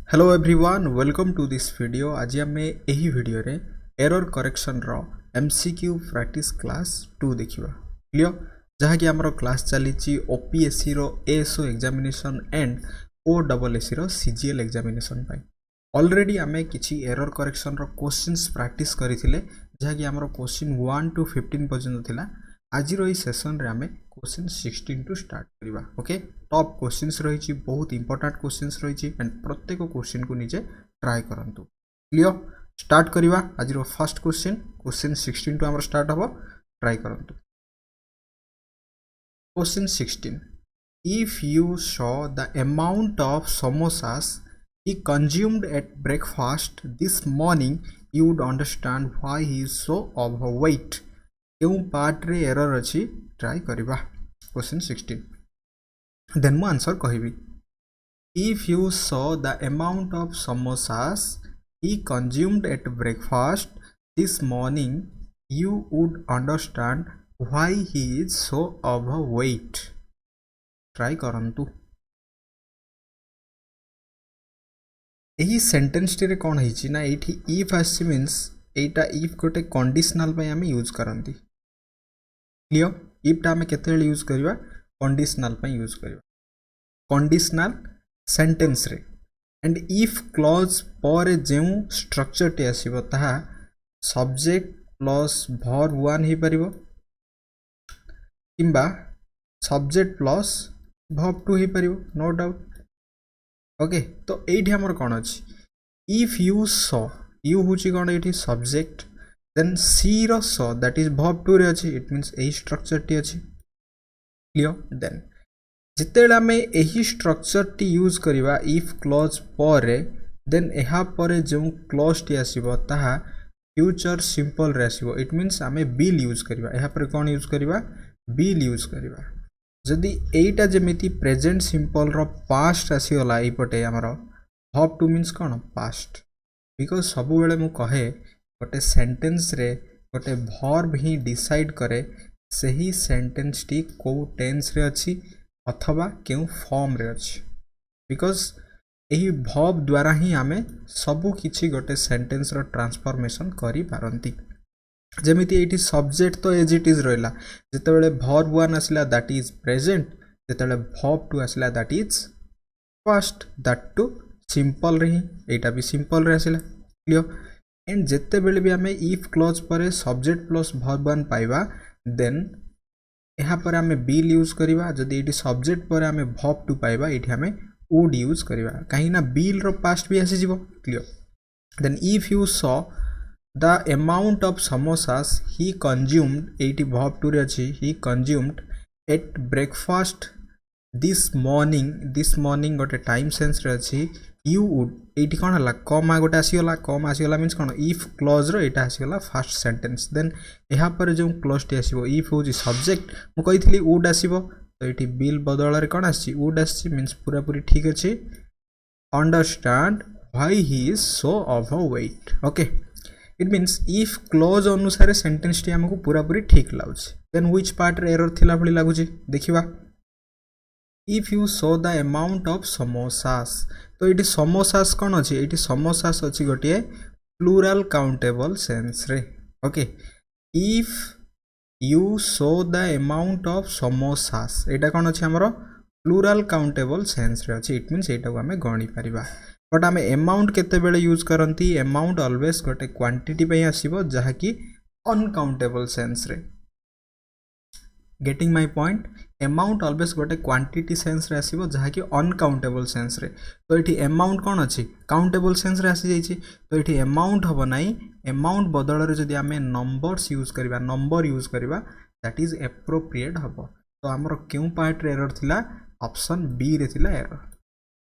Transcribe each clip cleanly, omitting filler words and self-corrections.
Hello everyone welcome to this video. आज आम यही वीडियो रे एरर करेक्शन रो एमसीक्यू प्रैक्टिस क्लास 2 देखिबा। क्लियर जहाँकि आमर क्लास चली ओपीएससी रो एएसओ एग्जामिनेशन एंड ओडब्ल्यूएससी रो सीजीएल एग्जामिनेशन पाई ऑलरेडी आमे किछि एरर करेक्शन रो क्वेश्चंस प्रैक्टिस करिथिले जहाँकि आमर क्वेश्चन 1 टू 15 पर्यंत थिला। आज रो सेशन रे आमे क्वेश्चन 16 टू स्टार्ट करिबा। ओके टॉप क्वेश्चंस रही बहुत इंपोर्टेंट क्वेश्चंस रही एंड प्रत्येक क्वेश्चन को निजे ट्राई करंतु। क्लियर स्टार्ट करिबा। आज रो फर्स्ट क्वेश्चन 16 टू हमर स्टार्ट हबो। ट्राई करंतु। Question 16 if you saw the amount of samosas he consumed at breakfast this morning you would understand why he is so overweight। क्यों part रे error अछि try करिबा। Question 16 then मु answer कहिबी। If you saw the amount of samosas he consumed at breakfast this morning you would understand why he is so overweight। Try करंतु। यही sentence T रे कौन है ना ये इफ आसी मीन्स एटा इफ गोटे कंडीशनल पे आम यूज करती। क्लियर इफ्टा आम केते यूज करवा कंडीशनल पे यूज करवा कंडीशनल सेंटेंस रे एंड इफ क्लॉज पर जो स्ट्रक्चर टी आसीबो ताहा सब्जेक्ट प्लस वर्ब 1 ही परिबो किंबा सब्जेक्ट प्लस वर्ब 2 ही परिबो नो डाउट। ओके तो ये आमर कौन अच्छी इफ यू सॉ यू हूँ कौन ये सब्जेक्ट देन सी रो सॉ दैट इज वर्ब 2 रे अच्छी इट मीन्स यही स्ट्रक्चर टी अच्छी। क्लियर देन जिते आम यही स्ट्रक्चर टी यूज करवा इफ क्लॉज पर देन यहाँ पर जो क्लॉज टी आसीबो ताहा फ्यूचर सिंपल रे आसीबो इट मीन्स आम बिल यूज करवा यहाँ पर कौन यूज करवा बिल यूज करवा। जदि एटा जेमिति प्रेजेंट सिंपल रो पास्ट आसीगला एपटे आमर वर्ब 2 मीन्स कौन पास्ट बिकॉज सब बेले मु कहे गोटे सेंटेंस रे गोटे वर्ब ही डिसाइड करे सही सेंटेंस टी को टेंस रे अच्छी अथवा क्यों फॉर्म रे अच्छी बिकॉज यही वर्ब द्वारा ही आमे सबु किछि गोटे सेंटेंस रो ट्रांसफॉर्मेशन करि पारंती। जेमिति एटी सब्जेक्ट तो एज इट इज रहा जितेबाला वर्ब 1 आसला दैट इज प्रेजेंट जितेबाला वर्ब 2 आसला दैट इज पास्ट दैट टू सिंपल रे एटा भी सिंपल रे आसला। क्लियर एंड जिते बेले भी आमे इफ क्लॉज पर सब्जेक्ट प्लस वर्ब 1 पाइबा देन यहाँ पर आमे बिल यूज करवा। जदि एटी सब्जेक्ट पर आमे वर्ब 2 पाइबा एटी आमे वुड यूज करवा कहीं ना बिल रो पास्ट भी आसी जिवो। Clear then if you saw the amount of samosas he consumed 80 verb 2 रे अछि he consumed at breakfast this morning गोटे टाइम सेंस रे अछि you would एटी कोन हला कमा गोटे आसीगला means cone if clause row Etah आसीगला first sentence then यहाँ पर जो क्लॉज टी आसीबो इफ हो सब्जेक्ट मु कहितली would आसीबो तो एटी बिल बदल रे कोन आसी would आसी मीन्स पूरा पूरी ठीक अछि understand why he is so overweight। Okay it means if clause अनुसार सेंटेंस टी हमको पूरा पूरी ठीक लगुच देन व्हिच पार्ट रे एरर थिला भली लगुच देखिबा। If you so the amount of samosas तो ये समोसास कौन अच्छी ये समोसास अच्छी गोटे प्लूराल काउंटेबल सेंस रे। Okay if you so the amount of samosas एटा कौन अच्छी हमरो प्लूराल काउंटेबल सेंस रे अच्छी इट मीन्स एटा को हमें गणी परिबा बट आम अमाउंट केते बेले यूज करती अमाउंट ऑलवेज गोटे क्वांटिटी पे आसीबो जहा कि अनकाउंटेबल सेंस रे। Getting my point amount always गोटे क्वांटिटी सेंस रे आसीबो जहा कि अनकाउंटेबल सेंस रे। तो ये अमाउंट कौन अच्छी काउंटेबल सेंस रे आसी जाइछि तो ये अमाउंट हम ना अमाउंट बदल रे जदि आमे नंबर्स यूज करबा नंबर यूज करबा दैट इज एप्रोप्रिएट हबो। तो हमर क्यों पार्ट रे एरर थिला ऑप्शन बी रे थिला एरर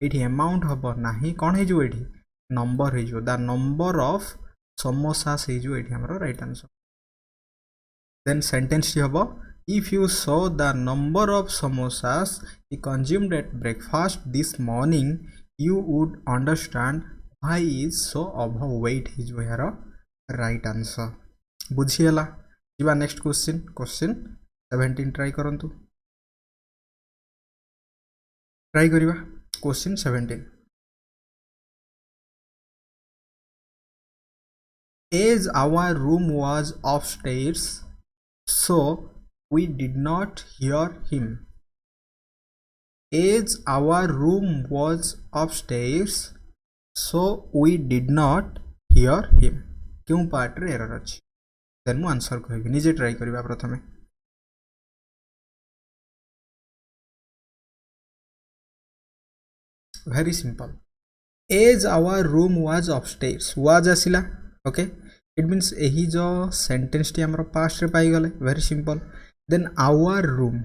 ये अमाउंट हम ना कौन हो नंबर हो द नंबर ऑफ समोसास हो राइट आंसर। देन सेंटेंस टी हम if you saw the number of samosas he consumed at breakfast this morning you would understand why he is so overweight हो यार राइट आंसर बुझीगला। जी नेक्स्ट क्वेश्चन 17 ट्राई करंतु try करिबा। Question 17 As our room was upstairs, so we did not hear him. As our room was upstairs, so we did not hear him. क्यों part रे error अछि then मु answer कहबी निजे try करबा प्रथमे very simple. As our room was upstairs, was आसिला okay it means एही जो सेंटेंस टी हमर पास्ट रे पाई गले very simple. Then our room,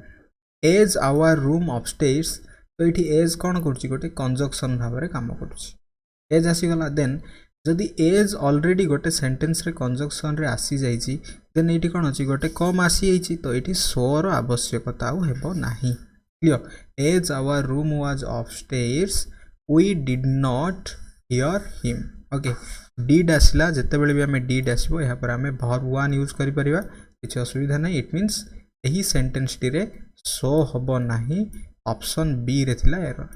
as our room upstairs, तो एठी as कोन करछि गोटे कंजक्शन भाव रे काम करछि as आसी गला. देन जदि as ऑलरेडी गोटे सेंटेंस रे कंजक्शन रे आसी जाइछि देन एठी कोन अछि गोटे कम आसी जाइछि तो एठी सो रो आवश्यकता आ हेबो नाही. Clear? As our room was upstairs, we did not hear him. Okay, did आसला जते बेले भी हमें did आसीबो यहाँ पर हमें verb one यूज करि परिबा किछि असुविधा नै. इट मीन्स एही सेंटेंस टी रे सो हबो नाही. ऑप्शन बी रे थिला एरर.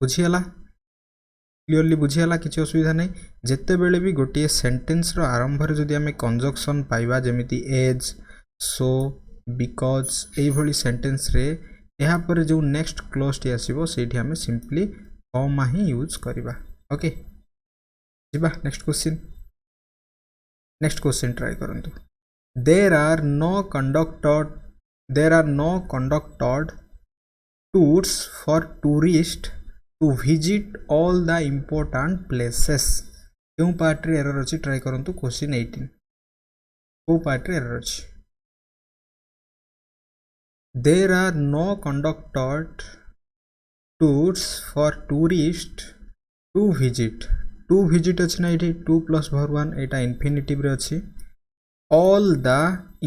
बुझियला क्लियरली बुझियला किछि असुविधा नै. जते बेले भी गोटे सेंटेंस रो आरंभ रे जदि हमें कंजक्शन पाइबा जेमिति एज सो बिकॉज एई भली सेंटेंस रे यहाँ पर जो नेक्स्ट क्लोज टी आसीबो सेठी हमें सिंपली कॉमा ही यूज करिबा. ओके जिबा नेक्स्ट क्वेश्चन ट्राई करंतु. There are no conducted tours for tourist to visit all the important places. क्यों पार्ट रे एरर अछि ट्राई करंतु. क्वेश्चन 18 को पार्ट रे एरर अछि. There are no conducted tours for tourists to visit. To visit अछि ना एठी 2 plus verb 1 एटा infinitive रे अछि. All the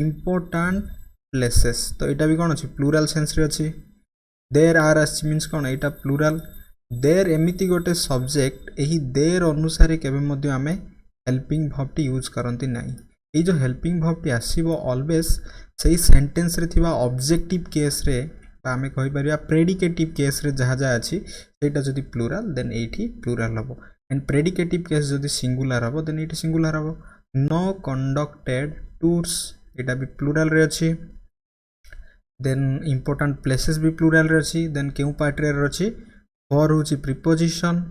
important places तो एटा भी कोन अछि plural sense रे अछि. There are अछि means cone Etah plural. There एमिति गोटे subject एही there अनुसार केबे मध्ये हमें helping verb टी यूज करंती नाही. ए जो हेल्पिंग वर्ब टी आसीबो ऑलवेज सही सेंटेंस रे थिबा ऑब्जेक्टिव केस रे बा हमें कहि परिया प्रेडिकेटिव केस रे जहा जा अछि सेटा जदि प्लुरल देन एठी प्लुरल हबो एंड प्रेडिकेटिव केस जदि सिंगुलर हबो देन एठी सिंगुलर हबो. नो कंडक्टेड टूर्स एटा भी प्लुरल रे अछि. देन इंपोर्टेंट प्लेसेस भी प्लुरल रे अछि. देन केउ पार्ट रे अछि फॉर होछि प्रीपोजिशन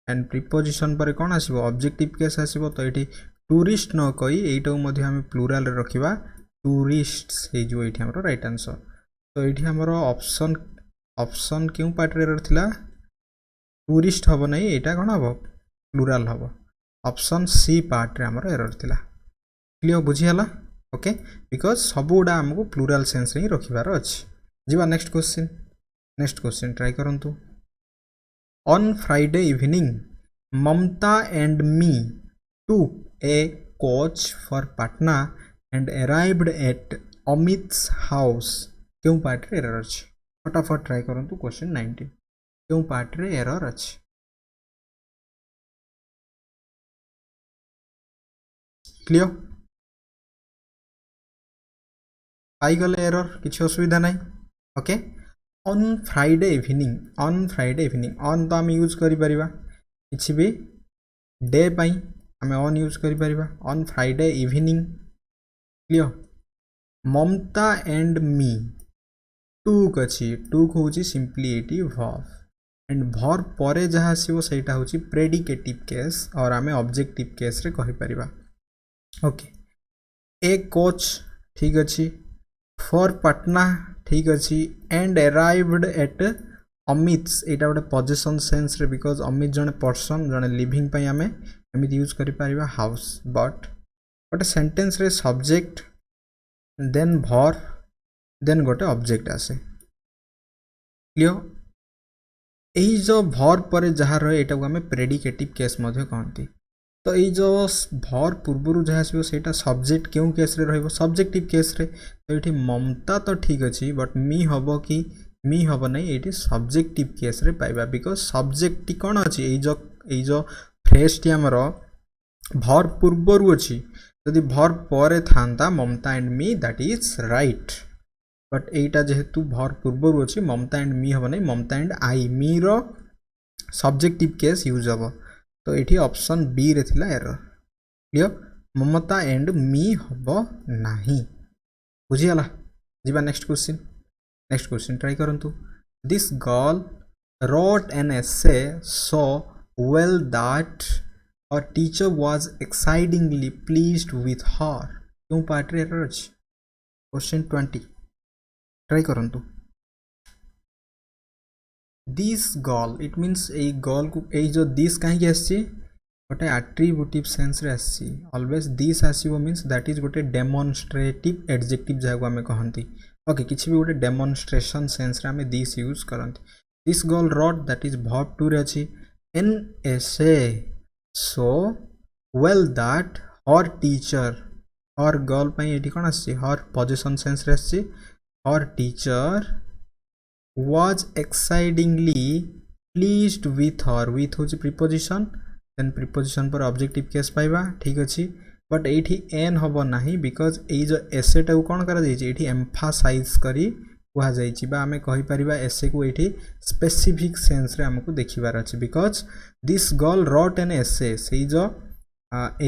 एंड प्रीपोजिशन पर कोन आसीबो ऑब्जेक्टिव केस आसीबो. तो एठी टूरिस्ट न कई एटा मध्ये हम प्लुरल रे रखिबा टूरिस्ट्स हे जो एठी हमरो राइट आंसर. तो एठी हमरो ऑप्शन क्यों पार्ट रे थिला टूरिस्ट हबो नै एटा कोन हबो प्लुरल हबो. ऑप्शन सी पार्ट रे हमरो एरर थिला. क्लियर बुझी हला. ओके बिकॉज़ सबुडा हमको प्लुरल सेंस रे रखिबार अछि. जिबा नेक्स्ट क्वेश्चन ट्राई करंतु. On Friday evening Mamata and me took a coach for Patna and arrived at Amit's house. क्यों पार्ट रे एरर अछि फटाफट ट्राई करंतु. क्वेश्चन 19 क्यों पार्ट रे एरर अछि. क्लियर पाई गले एरर किछि असुविधा नै. Okay on Friday evening on तो हम यूज करि परिबा किछि भी डे पई हमें ऑन यूज करि परिबा. On Friday evening clear. Mamata and me took अछि टूक होची सिंपली एटी वर्ब एंड वर्ब परे जहा आसीबो सेटा होची प्रेडिकेटिव केस और हमें ऑब्जेक्टिव केस रे कहि परिबा. ओके ए कोच ठीक अछि. फॉर पटना ठीक अछि. एंड अराइव्ड एट अमित्स एटा गोटे पोजीशन सेंस रे बिकॉज़ अमित जने पर्सन जने लिविंग पई हमें एमिति यूज करि परिबा हाउस. बट गोटे सेंटेंस रे सब्जेक्ट देन वर्ब देन गोटे ऑब्जेक्ट आसे. क्लियर एही जो वर्ब परे जहा रहे एटा को हमें प्रेडिकेटिव केस मध्ये कहंती. तो एही जो वर्ब पूर्वरु जहा आसीबो सेटा सब्जेक्ट केउ केस रे रहइबो सब्जेक्टिव केस रे. तो एठी ममता तो ठीक अछि बट मी हबो कि मी हबो नै एठी सब्जेक्टिव केस रे पाइबा बिकॉज़ सब्जेक्ट टी कोन अछि एही जो फ्रेज टी हमरो वर्ब पूर्वरु अछि. यदि वर्ब परे थांता Mamata and me that is right. But एटा जेहेतु वर्ब पूर्वरु अछि ममता एंड मी हबो नै ममता एंड आई मी रो सब्जेक्टिव केस यूज हबो. तो एठी ऑप्शन बी रे थिला error. Clear Mamata and me हबो नाही बुझीगला जीवा नेक्स्ट क्वेश्चन ट्राई करंतु this girl wrote an essay so well that her teacher was exceedingly pleased with her क्यों पार्ट रे एरर अछि क्वेश्चन 20 ट्राई करंतु this girl it means a girl को ए जो दिस कहीं आसी गोटे एट्रिब्यूटिव सेंस रे आसी ऑलवेज दिस आसीबो मीन्स दैट इज गोटे डेमोन्स्ट्रेटिव एडजेक्टिव जाको हमें कहंती ओके किछि भी गोटे डेमोन्स्ट्रेशन सेंस रे हमें दिस यूज करंती this girl wrote that is verb two रे अछि an essay so well that her teacher her girl पई एठी कोन आसी हर पोजीशन सेंस रे आसी her teacher was exceedingly pleased with her with होची प्रीपोजिशन देन प्रीपोजिशन पर ऑब्जेक्टिव केस पाइबा ठीक अछि बट एठी एन हबो नाही बिकॉज ए जो एसे टा कोन करा जाई छि एठी एम्फासाइज करी कुहा जाई छि बा हमें कहि परिबा एसे को एठी स्पेसिफिक सेंस रे हमको देखिबार अछि because this girl wrote an essay सेई जो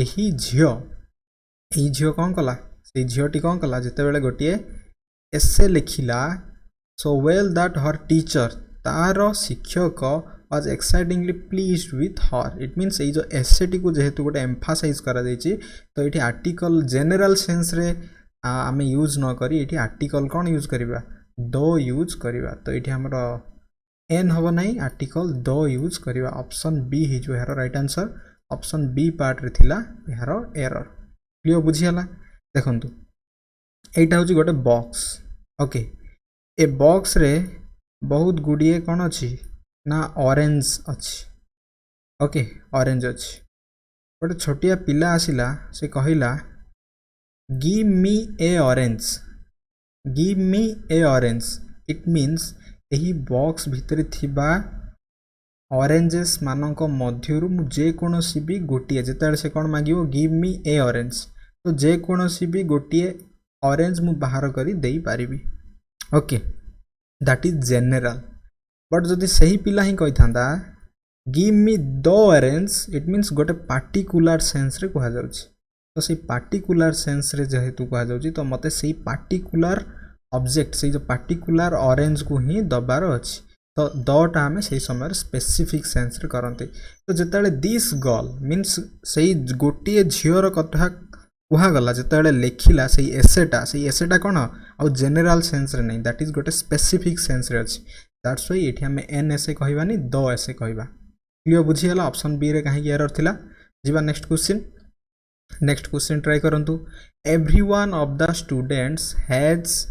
एही झियो कोन कला सेई झियोटी कोन कला जते बेले गोटिए एसे लिखिला so well that her teacher तार शिक्षक was exceedingly pleased with her it means ए जो essay टी को जेहेतु गोटे emphasize करा जायछि तो एठी आर्टिकल जनरल सेंस रे आमे यूज न करी एठी आर्टिकल कोन यूज करिबा दो यूज करिबा तो एठी हमरो एन हबो नै आर्टिकल दो यूज करिबा ऑप्शन बी हि जो हेरो right answer option B part रे थिला हेरो एरर क्लियर बुझियाला देखंतु एटा होची गोटे बॉक्स ओके ए बॉक्स रे बहुत गुड़िए कौन अच्छी ना ऑरेंज अच्छी ओके ऑरेंज अच्छी गोटे छोटिया पिला आसिला से कहिला give me A orange it means यही बॉक्स भितर थिबा ऑरेंजेस मानक मध्यरु मु जे कोनोसी भी गोटिए जेतेले से कोन मागियो गिव मी ए ऑरेंज तो जे कोनोसी भी गोटिए ऑरेंज मु बाहर करी देई पारिबी okay that is general but जदि सही पिला ही कहि थांदा give me the orange it means गोटे पार्टिकुलर सेंस रे कहा जाउछि तो से पार्टिकुलर सेंस रे जेहेतु कहा जाउछि तो मते सेही पार्टिकुलर ऑब्जेक्ट से जो पार्टिकुलर ऑरेंज को ही दबार अछि तो दटा हमें सही समय स्पेसिफिक सेंस रे करंते तो जेताले दिस गर्ल मीन्स सही गोटिए झियोर कथा कुहा गला जेतेले लेखिला सही एसेटा कोन आ जनरल सेंस रे नहीं दैट इज गोटे स्पेसिफिक सेंस रे अछि दैट्स व्हाई एठी हमें एन एसे कहबानी दो एसे कहबा क्लियर बुझी गला ऑप्शन बी रे काहे एरर थिला जीवा नेक्स्ट क्वेश्चन ट्राई करंतु everyone of the students has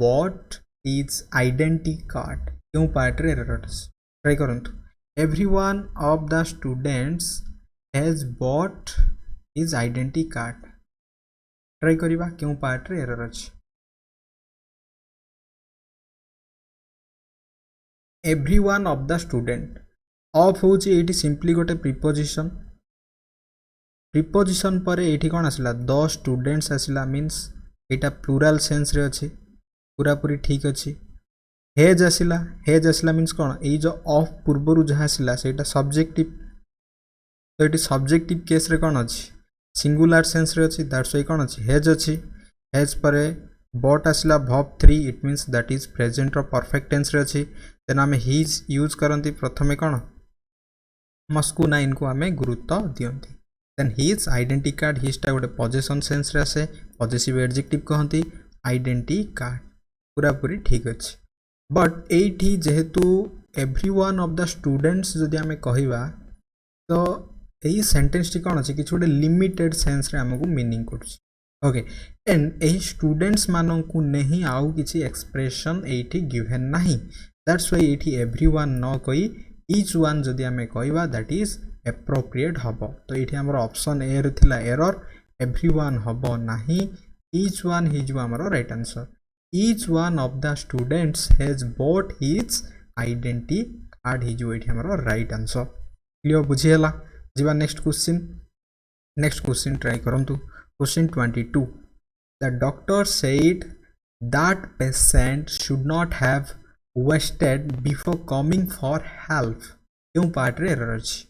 bot his identity card क्यों पार्ट रे एरर ट्राई करंतु everyone of the students has bot his identity card try करिबा क्यों पार्ट रे एरर अछि everyone of the student of होची एठी सिंपली गोटे प्रीपोजिशन पर एठी कोन आसिला the students आसिला means Etah plural sense रे अछि पूरा पूरी ठीक अछि हेज आसिला मींस कोन ए जो ऑफ पूर्वरु जहा आसिला सेटा सब्जेक्टिव तो एठी सब्जेक्टिव केस रे कोन अछि सिंगुलर सेंस रे अछि दैट्स व्हाई कोन अछि हेज परे बॉट आसिला verb 3 it means that is present और परफेक्ट टेंस रे अछि देन हमें हिज यूज करंती प्रथमे कोन मस्कुलाइन को हमें गुरुत्व दियंती then his identity card his टा गोटे पोजेशन सेंस रे आसे पॉजिटिव एडजेक्टिव कहंती आइडेंटिटी कार्ड पूरा पूरी ठीक अछि बट एठी जेहेतु एवरीवन ऑफ द स्टूडेंट्स जदि हमें कहिबा तो एही सेंटेंस टी कोन अछि कि छोटे लिमिटेड सेंस रे हमकु मीनिंग करछि ओके एंड एही स्टूडेंट्स मानन को नहीं आउ किछि एक्सप्रेशन एठी गिवन नाही दैट्स व्हाई एठी एवरीवन न कहि ईच वन जदि हमें कहिबा दैट इज एप्रोप्रिएट हबो तो एठी हमर ऑप्शन ए रे थिला एरर एवरीवन हबो नाही ईच वन हिज हमर right answer each one of the students has bot his identity card his एठी हमर राइट आंसर क्लियर बुझियला जीवा नेक्स्ट क्वेश्चन ट्राई करंतु question 22 the doctor said that patient should not have wasted before coming for help क्यों part रे error अछि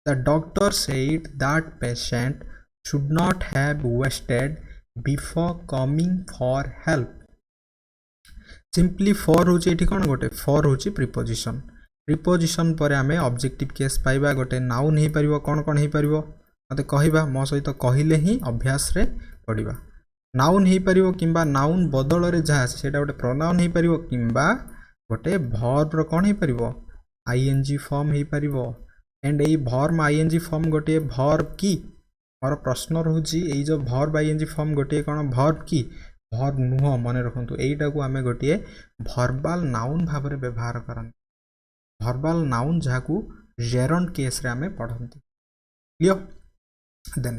the doctor said that patient should not have wasted before coming for help. Simply for होची एठी कोन गोटे for होची preposition. Preposition पर आमे objective case पाइबा गोटे noun हे परिबो कोन हे परिबो मते कहिबा मो सहित कहिले ही अभ्यास रे पडिबा. नाउन हे परिबो किंबा नाउन बदल रे जहा सेटा गोटे प्रोनाउन हे परिबो किंबा गोटे वर्ब रो कोन हे परिबो ing फॉर्म हे परिबो. एंड एई वर्ब ing फॉर्म गोटे वर्ब की मोर प्रश्न रहउची एई जो वर्ब ing फॉर्म गोटे कोन वर्ब की वर्ब नुह मने रखंतु एईटा को आमे गोटे वर्बल नाउन भाव रे व्यवहार करन. वर्बल नाउन जहा को जेरंट केस रे आमे पढंती. Clear. Then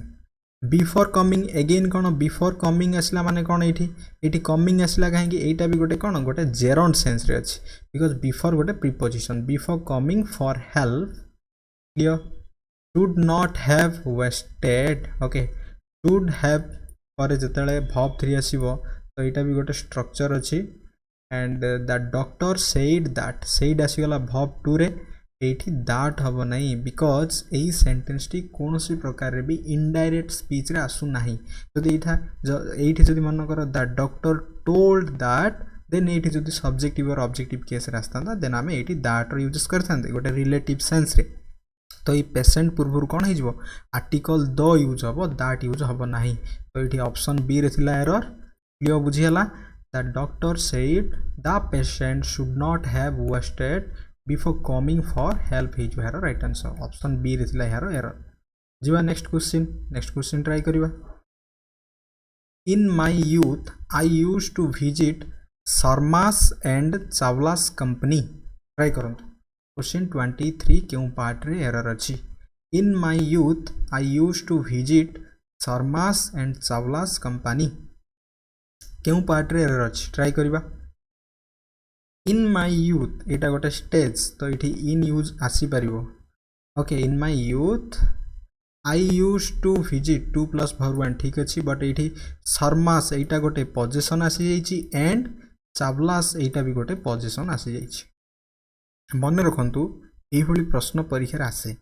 before coming again कोन बिफोर कमिंग आसला माने कोन एठी कमिंग आसला काहे कि एटा भी गोटे कोन गोटे जेरंट सेंस रे अछि बिकॉज़ बिफोर गोटे preposition before coming for help. Clear. Should not have wasted. Okay should have पर जतले वर्ब 3 आसीबो तो एटा भी गोटे स्ट्रक्चर अछि. And the doctor said that said आसीगला वर्ब 2 रे एठी दैट हबो नहीं बिकॉज़ एई सेंटेंस टी कोनोसी प्रकार रे भी इनडायरेक्ट स्पीच रे आसु नाही. जदि एठा एठी जदि मन कर the doctor told that then एठी जदि सब्जेक्टिव और ऑब्जेक्टिव केस रे आस्तांदा देन आमे एठी दैट रो यूज करथांते गोटे रिलेटिव सेंस रे. तो ये पेशेंट पूर्व कौन हो आर्टिकल द यूज हम दैट यूज हम ना. तो ये ऑप्शन बी रे थिला एरर. क्लियर बुझीगला. The doctor said the patient should not have wasted before coming for help हो यार राइट आंसर. ऑप्शन बी रे थिला यार एरर. जीवा नेक्स्ट क्वेश्चन ट्राई करिवा. In my youth I used to visit Sharma's and Chawla's company. Try करंतु. Question 23 क्यों part रे एरर अछि. In my youth I used to visit Sharma's and Chawla's company. क्यों पार्ट रे एरर अछि. ट्राई करिवा. इन माय यूथ एटा गोटे स्टेज तो इठी इन यूज आसी परिबो. Okay in my youth I used to visit 2 plus verb 1 ठीक अछि. बट एठी शर्मास एटा गोटे पोजीशन आसी जाइछि एंड चावलास एटा भी गोटे पोजीशन आसी जाइछि. मन रखंतु एही भली प्रश्न परीक्षा आसे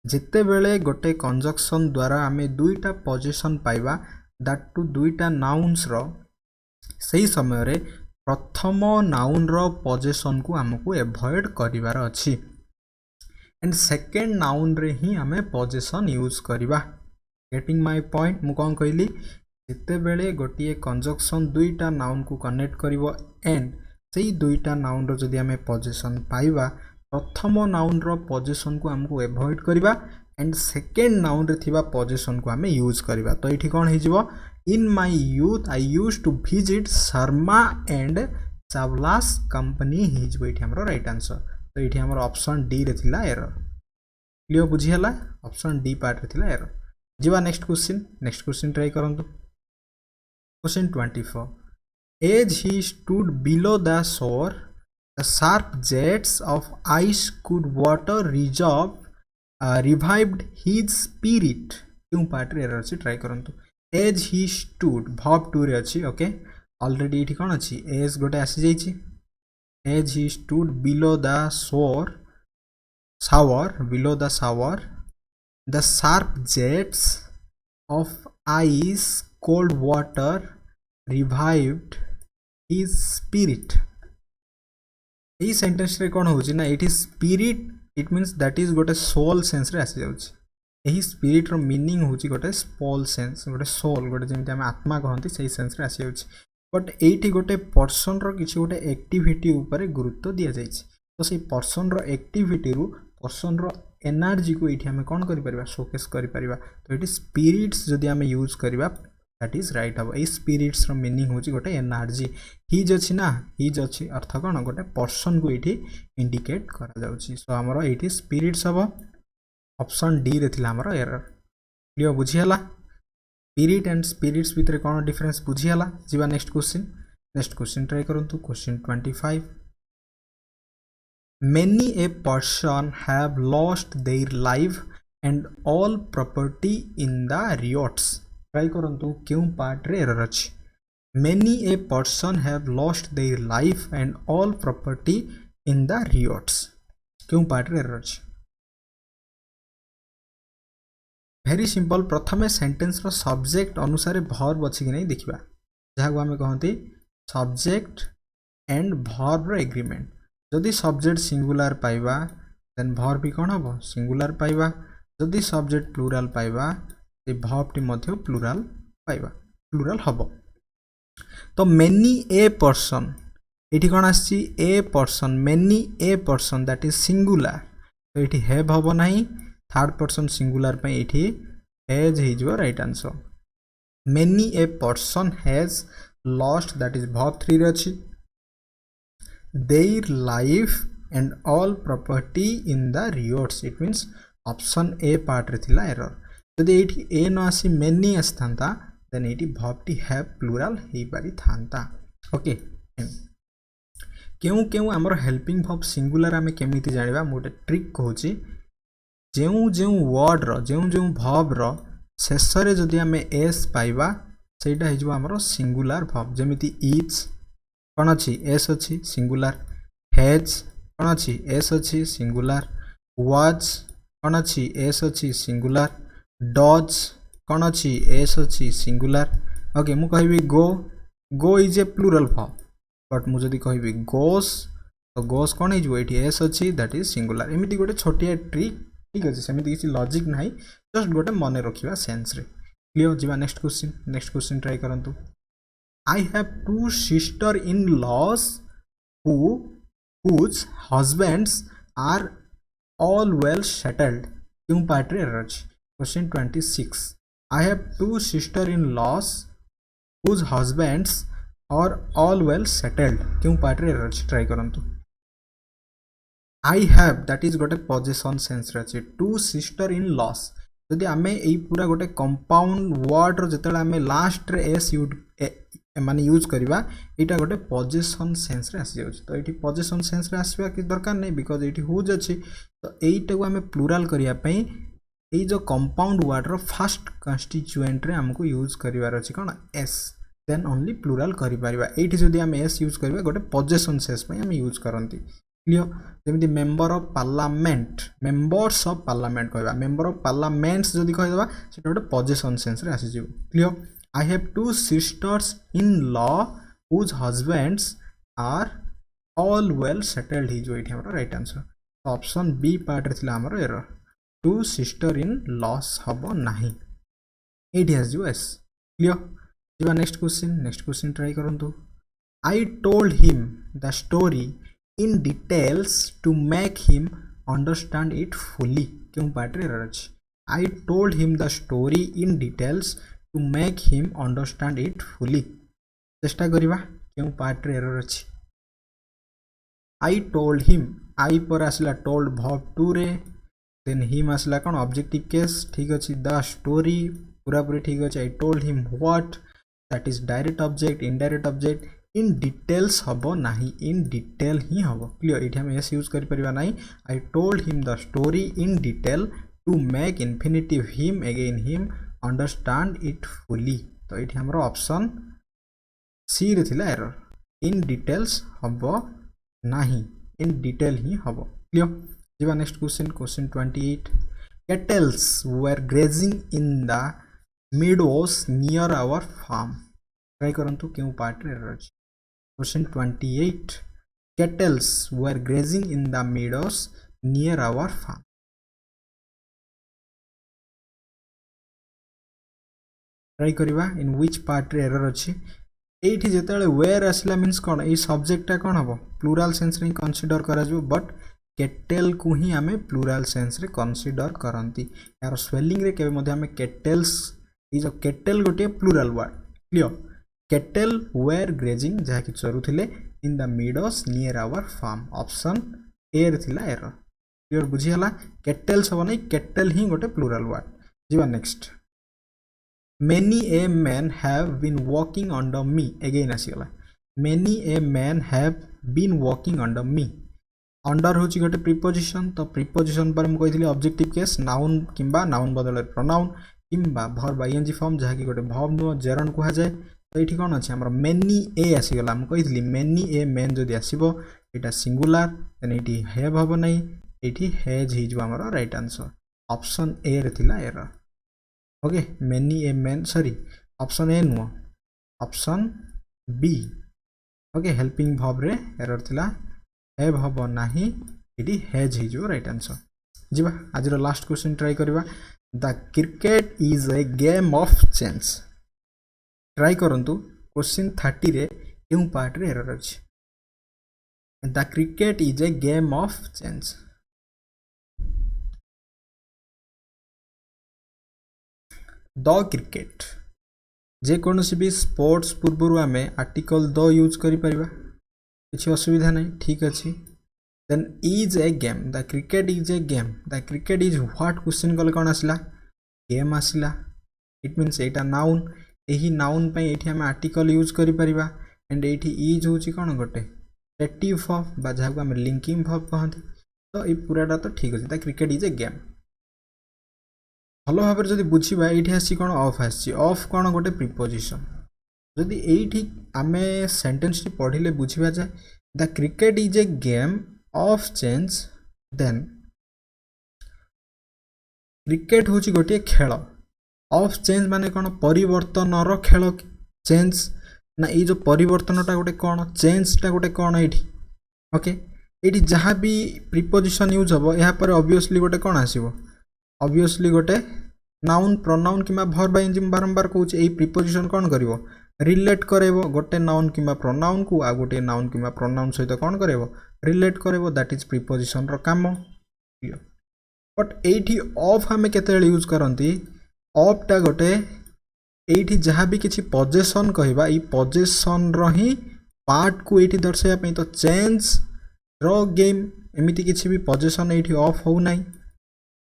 जेते बेले गोटे कंजक्शन द्वारा आमे दुईटा पोजीशन पाइबा दैट टू दुईटा नाउन्स रो सही समय रे प्रथम नाउन रो पोजीशन को हमको एवॉइड करिवार अछि एंड सेकंड नाउन रे ही आमे पोजीशन यूज करिबा. Getting my point. मु कोन कहली जेते बेले गोटिए कंजक्शन दुईटा नाउन को कनेक्ट करिवो एंड सेही दुईटा नाउन रो जदि आमे पोजीशन पाइबा प्रथम नाउन रो पोजीशन को हमको एवॉइड करिबा एंड सेकंड नाउन रे थिबा पोजीशन को आमे यूज करिबा. तो एठी कोन हे जिवो in my youth I used to visit Sharma and Chawla's company हे जिवो एठी हमरो राइट आंसर. तो एठी हमरो ऑप्शन डी रे थिला एरर. क्लियर बुझी हला. ऑप्शन डी पार्ट रे थिला एरर. जिवा नेक्स्ट क्वेश्चन ट्राई करंतु. Question 24. As he stood below the shore, the sharp jets of ice could water revived his spirit. क्यों पार्ट रे एरर अछि. ट्राई करंतु. As he stood verb 2 रे अछि. ओके ऑलरेडी एठी कोन अछि as गोटे आसी जाइछि. As he stood below the shower, the sharp jets of ice cold water revived his spirit. यही सेंटेंस रे कोन होछि ना it is spirit it means that is गोटे सोल सेंस रे आसी जाउछि. यही स्पिरिट रो मीनिंग होछि गोटे स्पॉल सेंस गोटे सोल गोटे जेमति हम आत्मा कहंती सही सेंस रे आसी जाउछि. बट एठी गोटे पर्सन रो किछि गोटे एक्टिविटी ऊपर गुरुत्व दिया जाइछि. तो सही पर्सन रो एक्टिविटी रु पर्सन रो एनर्जी को एठी हम कोन करि परिबा शोकेस करि परिबा. तो एठी स्पिरिट्स जदि हम यूज करिबा दैट इज राइट हम. ए स्पिरिट्स रो मीनिंग होछि गोटे एनर्जी. हिज अछि ना हिज अछि अर्थ कोन गोटे पर्सन को एठी इंडिकेट करा जाउछि. सो हमरो एठी स्पिरिट्स हबो. ऑप्शन डी रे थिला हमरो एरर. क्लियर बुझी हला. स्पिरिट एंड स्पिरिट्स भितर कोन डिफरेंस बुझी हला. जिवा नेक्स्ट क्वेश्चन ट्राई करंतु. Question 25. Many a person have lost their life and all property in the riots. Try करंतु क्यों पार्ट रे एरर अछि. Many a person have lost their life and all property in the riots. क्यों part रे error अछि. Very simple प्रथमे sentence रो subject अनुसार वर्ब अछि कि नहीं देखिबा जहा को हमें कहंती सब्जेक्ट एंड वर्ब रो एग्रीमेंट जदि सब्जेक्ट सिंगुलर पाइबा देन वर्ब भी कोन हबो सिंगुलर पाइबा जदि सब्जेक्ट प्लुरल पाइबा ए वर्ब टी मध्ये प्लुरल पाइबा प्लुरल हबो तो मेनी ए पर्सन एठी कोन आछि a person many a person that is singular तो एठी हैव हबो नाही थर्ड पर्सन सिंगुलर पे एठी हैज हे जो right answer many a person has lost that is verb 3 रे अछि their life and all property in the riots it means option A part रे थिला एरर जदि एठी ए न आसी मेनी आस्थांता देन एठी वर्ब टी हैव प्लुरल हे पारि थांता ओके केउ केउ हमर हेल्पिंग वर्ब सिंगुलर आमे केमिति जानिबा मोटे ट्रिक कहूची जेउ जेउ वर्ड रो जेउ जेउ वर्ब रो शेष रे जदि आमे एस पाइबा सेटा हे जो हमर सिंगुलर वर्ब जेमिति इज कोन अछि एस अछि सिंगुलर हैज कोन अछि एस अछि सिंगुलर वाज कोन अछि एस अछि सिंगुलर डज कोन अछि एस अछि सिंगुलर ओके मु कहबी go is a plural verb but मु जदि कहबी गोस तो गोस कोन हे जो एठी एस अछि दैट इज सिंगुलर एमिति गोटे छोटिया ट्रिक ठीक अछि सेमिति किछि लॉजिक नाही जस्ट गोटे मने रखिबा सेंस रे क्लियर जिबा नेक्स्ट क्वेश्चन ट्राई करंतु I have two sister in laws whose husbands are all well settled क्यों पार्ट रे एरर अछि question 26 I have two sister-in-laws whose husbands are all well settled क्यों पार्ट रे error अछि try करंतु I have that is गोटे possession sense रे अछि two sister-in-laws जदि आमे एई पूरा गोटे कंपाउंड वर्ड रो जतले आमे लास्ट रे एस माने यूज करिबा एटा गोटे पोजेशन सेंस रे आसी जाउछ तो एठी पोजेशन सेंस रे आसीबा कि दरकार नै बिकॉज़ एठी हुज अछि तो एइटा को आमे प्लुरल करिया पई एई जो compound word row first constituent रे हमको यूज करिवार अछि कोन एस देन ओनली प्लुरल करि परिबा एठी जदि आमे एस यूज करिबा गोटे पोजेशन सेंस पई आमे यूज करंती क्लियर जेमिति member of parliament members of parliament कहबा मेंबर ऑफ पार्लियामेंट्स जदि कहबा सेटा गोटे पोजेशन सेंस रे आसी जिवो clear I have two sisters-in-law whose husbands are all well settled ही जो एठी हमर right answer option B part रे थिला हमर एरर two sister-in-laws हबो नाही एठी आस जो एस क्लियर जिबा नेक्स्ट क्वेश्चन ट्राई करंतु I told him the story in details to make him understand it fully क्यों पार्ट रे एरर अछि I told him the story in details to make him understand it fully चेष्टा करिबा क्यों part रे error अछि I told him I पर आसला told verb 2 रे देन him आसला कोन ऑब्जेक्टिव केस ठीक अछि the story पूरा पूरी ठीक अछि I told him what that is direct object indirect object in details हबो नाही in detail ही हबो क्लियर एठी हम एस यूज करि परिबा नाही I told him the story in detail to make infinitive him again him understand it fully तो एठी हमरो ऑप्शन सी रे थिला एरर इन डिटेल्स हबो नाही इन डिटेल ही हबो क्लियर जिबा next question 28 kettles were grazing in the meadows near our farm try करंतु क्यों पार्ट रे एरर अछि question 28 kettles were grazing in the meadows near our farm try करिबा in which part रे error अछि एठी जेतेले वेयर आसला मींस कोन ए सब्जेक्ट कोन हबो प्लुरल सेंस रे कंसीडर करा जो बट केटल को ही हमें प्लुरल सेंस रे कंसीडर करंती यार स्पेलिंग रे केबे मध्ये हमें केटल्स ई जो केटल गोटे plural word clear cattle were grazing जहा कि चरुथिले in the meadows near our farm option A रे थिला एरर क्लियर बुझी हला केटल्स हबो नै केटल ही गोटे प्लुरल वर्ड जिबा next Many a men have been walking under me again आसीगला many a men have been walking under me under होची गोटे प्रीपोजिशन तो प्रीपोजिशन पर हम कहितली ऑब्जेक्टिव केस नाउन किंबा नाउन बदले प्रोनाउन किंबा वर्ब आईएनजी फॉर्म जहा कि गोटे वर्ब नो जेरन कुहा जाय तो एठी कोन अछि हमर many a आसीगला हम कहितली many a men जदि आसीबो एटा सिंगुलर देन एठी हैव हबो नै एठी हैज हिजो हमर राइट आंसर ऑप्शन ए रे थिला error okay many a man sorry option A नुह option B okay helping verb रे एरर थिला हैव हबो नाही इडी हैज ही जो राइट आंसर जीवा आज लास्ट क्वेश्चन ट्राई करबा the cricket is a game of chance try करंतु क्वेश्चन 30 रे केउ पार्ट रे एरर अछि the cricket is a game of chance the cricket जे कोनोसी भी स्पोर्ट्स पूर्व आम आर्टिकल द यूज करि परिबा किछि असुविधा नहीं ठीक अछि then is a game the cricket is a game the cricket is what question कले कोन आसिला गेम आसिला इट मीन्स एटा नाउन एही नाउन पे एठी हम आर्टिकल यूज करि परिबा एंड एठी इज होची कोन गोटे एक्टिव वर्ब बा जाहा हम लिंकिंग वर्ब कहंती तो ए पूराटा तो ठीक अछि the cricket is a game भल भाव जब बुझा ये आसी कौन ऑफ आसी ऑफ कौन गोटे प्रिपोजिशन जदि ये आम सेंटेंस टी पढ़ले बुझा जाए the cricket is a game of change then cricket हूँ गोटे खेल ऑफ चेंज माने कौन परिवर्तन खेल चेंज ना ये जो परिवर्तनटा गोटे कौन चेंजटा गोटे कौन ये ओके ये जहाँ भी प्रिपोजिशन यूज हम यहाँ ऑब्वियसली गोटे कौन आसो ऑब्वियसली गोटे नाउन प्रोनाउन किंबा वर्ब इंजिन बारंबार कहूँ यही प्रिपोजिशन कौन करिवो रिलेट करेबो गोटे नाउन किंबा प्रोनाउन को आ गोटे नाउन किंबा प्रोनाउन सहित कौन करेबो रिलेट करेबो दैट इज प्रिपोजिशन रो काम बट एठी ऑफ हमें केते यूज करंती ऑफ टा गोटे एठी जहाँ भी किछि पोजेशन कहबा ई पोजेशन रो ही पार्ट को एठी दर्शाया पई तो चेंज रो गेम एमिति किछि भी पोजेशन एठी ऑफ हो नाही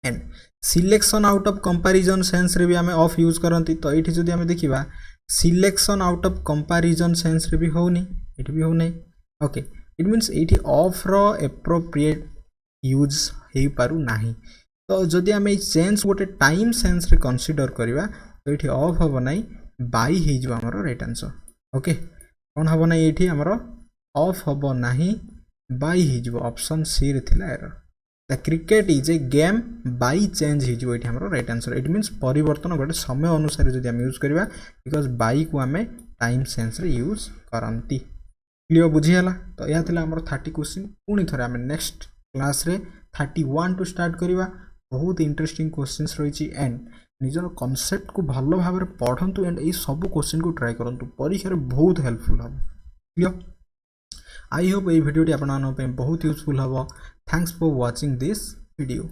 and selection out of comparison sense रे भी हमें ऑफ यूज करंती तो एठी जदि हमें देखिबा selection out of comparison sense रे भी होनी एठी भी हो नाही ओके इट मींस एठी ऑफ रो एप्रोप्रिएट यूज हे पारु नाही तो जदि हमें चेंज गोटे टाइम सेंस रे कंसीडर करबा तो एठी ऑफ होबो नाही बाय हे जो हमरो राइट आंसर ओके कोन होबो नाही एठी हमरो ऑफ होबो नाही बाय हे जो ऑप्शन सी रे थिला error the cricket is a game by change हो राइट आंसर इट मीन्स परिवर्तन गोटे समय अनुसार जब आम यूज करवा बिकज बाई को आम टाइम सेंस रे यूज करती क्लियर बुझीगला तो यह था आम 30 क्वेश्चन पुणी थे आम नेक्स्ट क्लास रे 31 टू स्टार्ट करवा बहुत इंटरेस्टिंग क्वेश्चंस रही एंड निजर कॉन्सेप्ट को भल भाव में पढ़ंतु एंड ये सब क्वेश्चन को ट्राई करूँ परीक्षा बहुत हेल्पफुल हम क्लियर आई होप ये भिडियोटी आपन बहुत यूजफुल हम thanks for watching this video.